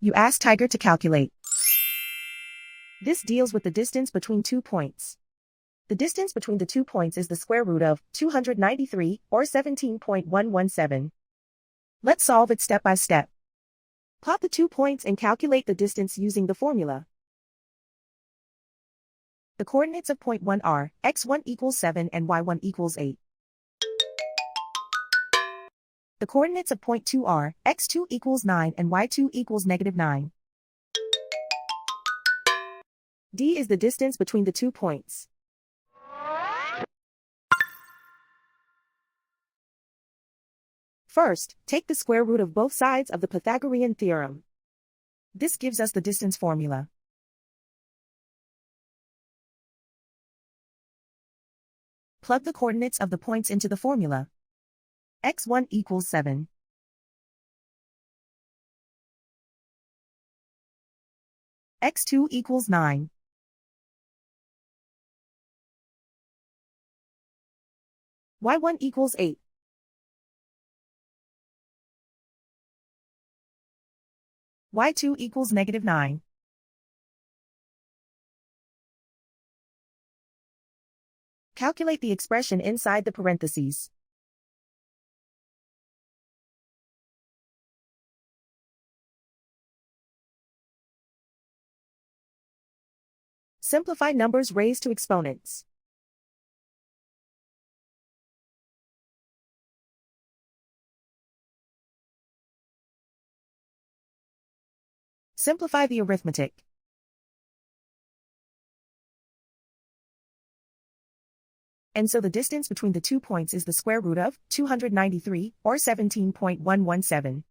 You ask Tiger to calculate. This deals with the distance between 2 points. The distance between the 2 points is the square root of 293, or 17.117. Let's solve it step by step. Plot the 2 points and calculate the distance using the formula. The coordinates of point 1 are x1 equals 7 and y1 equals 8. The coordinates of point 2 are x2 equals 9 and y2 equals -9. D is the distance between the 2 points. First, take the square root of both sides of the Pythagorean theorem. This gives us the distance formula. Plug the coordinates of the points into the formula. x1 equals 7. x2 equals 9. y1 equals 8. y2 equals -9. Calculate the expression inside the parentheses. Simplify numbers raised to exponents. Simplify the arithmetic. And so the distance between the 2 points is the square root of 293, or 17.117.